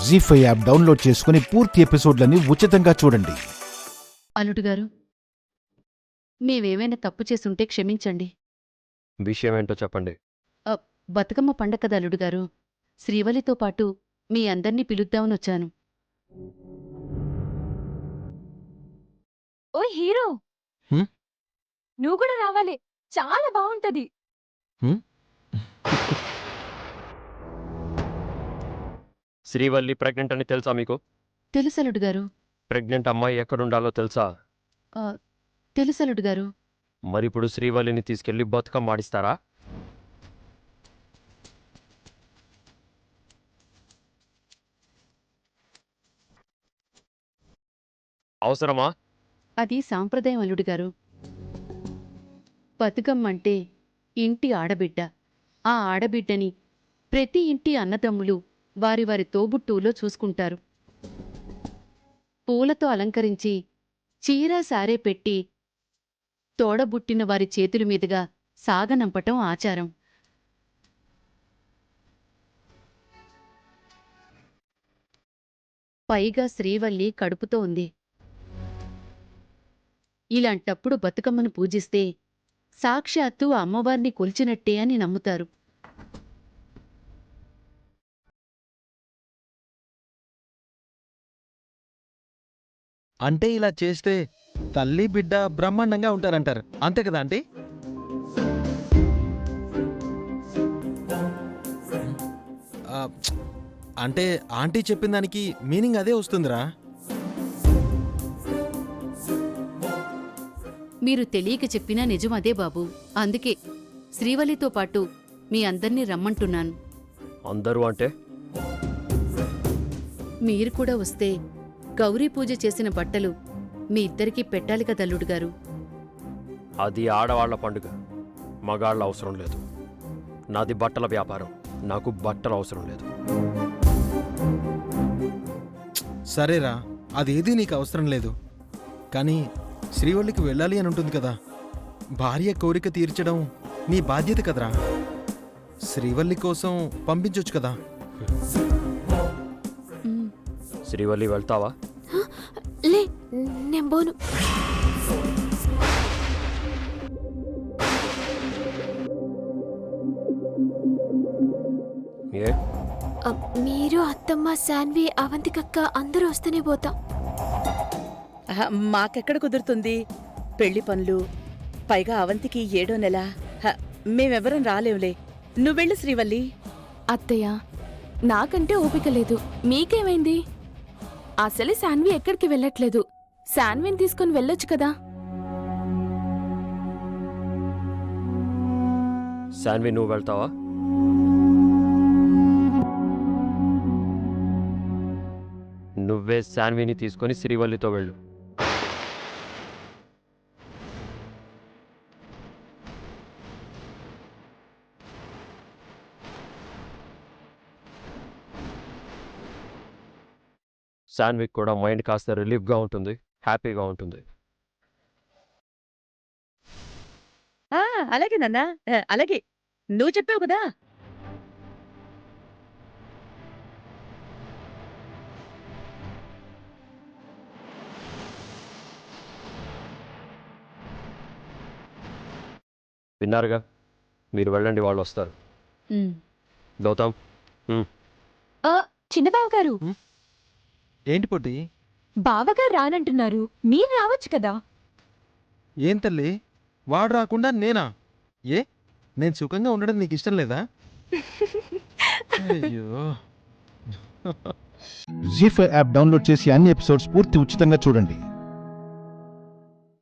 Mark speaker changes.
Speaker 1: జీ5 app download చేసుకుని పూర్తి ఎపిసోడ్లని ఉచితంగా చూడండి.
Speaker 2: అల్లుడు గారు, మేమేమైనా తప్పు చేసుంటే క్షమించండి.
Speaker 3: విషయమేంటో చెప్పండి.
Speaker 2: బతుకమ్మ పండగ కదా అల్లుడు గారు. శ్రీవల్లితో పాటు మీ అందర్నీ పిలుద్దామనొచ్చాను.
Speaker 4: ఓ హీరో,
Speaker 3: హ్మ్?
Speaker 4: నువ్వు కూడా రావాలి, చాలా బాగుంటది.
Speaker 3: శ్రీవల్లి ప్రెగ్నెంట్ అని తెలుసా మీకు?
Speaker 2: తెలుసల్లుడు గారు.
Speaker 3: ప్రెగ్నెంట్ అమ్మాయి ఎక్కడుండాలో తెలుసా?
Speaker 2: తెలుసల్లుడు గారు.
Speaker 3: మరిప్పుడు శ్రీవల్లిని తీసుకెళ్లి బతుకమ్మ ఆడిస్తారా? అవసరమా?
Speaker 2: అది సాంప్రదాయం అల్లుడు గారు. బతుకమ్మంటే ఇంటి ఆడబిడ్డ. ఆ ఆడబిడ్డని ప్రతి ఇంటి అన్నదమ్ములు వారి వారి తోబుట్టువులో చూసుకుంటారు. పూలతో అలంకరించి చీర సారే పెట్టి తోడబుట్టిన వారి చేతుల మీదుగా సాగనంపటం ఆచారం. పైగా శ్రీవల్లి కడుపుతో ఉంది. ఇలాంటప్పుడు బతుకమ్మను పూజిస్తే సాక్షాత్తు అమ్మవారిని కొలిచినట్టే అని నమ్ముతారు.
Speaker 5: అంటే ఇలా చేస్తే తల్లి బిడ్డ బ్రహ్మాండంగా ఉంటారంటారు, అంతే కదా ఆంటీ? అంటే ఆంటీ చెప్పిన దానికి మీనింగ్ అదే వస్తుందిరా.
Speaker 2: మీరు తెలియక చెప్పినా నిజం అదే బాబు. అందుకే శ్రీవల్లితో పాటు మీ అందర్నీ రమ్మంటున్నాను.
Speaker 3: అందరూ అంటే?
Speaker 2: మీరు కూడా వస్తే గౌరీ పూజ చేసిన బట్టలు మీ ఇద్దరికీ పెట్టాలి కదల్లుడు గారు.
Speaker 3: అది ఆడవాళ్ల పండుగ, మగాళ్ళ అవసరం లేదు. నాది బట్టల వ్యాపారం, నాకు బట్టలు అవసరం లేదు.
Speaker 5: సరేరా, అదేదీ నీకు అవసరం లేదు. కానీ శ్రీవల్లికి వెళ్ళాలి అని ఉంటుంది కదా. భార్య కోరిక తీర్చడం నీ బాధ్యత కదరా. శ్రీవల్లి కోసం పంపించొచ్చు కదా.
Speaker 3: శ్రీవల్లి వెళ్తావా?
Speaker 4: లే, నేను పోను.
Speaker 3: ఏ?
Speaker 4: మీరు, అత్తమ్మ, శాన్వి, అవంతికక్క అందరూ వస్తేనే పోతా.
Speaker 6: మాకెక్కడ కుదురుతుంది? పెళ్లి పనులు, పైగా అవంతికి 7వ నెల. మేమెవరం రాలేవులే. నువ్వెళ్ళు శ్రీవల్లి.
Speaker 4: అత్తయ్య, నాకంటే ఓపిక లేదు. మీకేమైంది? అసలే శాన్వి ఎక్కడికి వెళ్ళట్లేదు. శాన్విని తీసుకుని వెళ్ళొచ్చు కదా.
Speaker 3: శాన్వి, నువ్వు వెళ్తావా? నువ్వే శాన్విని తీసుకొని శ్రీవల్లితో వెళ్ళు. శాన్విక్ కూడా మైండ్ కాస్త రిలీఫ్గా ఉంటుంది, హ్యాపీగా ఉంటుంది.
Speaker 6: అలాగే నాన్నా, అలాగే. నువ్వు చెప్పావు కదా.
Speaker 3: విన్నారుగా, మీరు వెళ్ళండి, వాళ్ళు వస్తారు. గౌతమ్,
Speaker 4: చిన్న బావగారు,
Speaker 5: ఏంటి పొట్టి?
Speaker 4: బావగారు రానంటున్నారు, మీరు రావచ్చు కదా.
Speaker 5: ఏం తల్లి, వాడు రాకుండా నేనా? ఏ, నేను సుఖంగా ఉండడం నీకు ఇష్టం లేదా? అయ్యో.
Speaker 1: జీ5 యాప్ డౌన్లోడ్ చేసి అన్ని ఎపిసోడ్స్ పూర్తి ఉచితంగా చూడండి.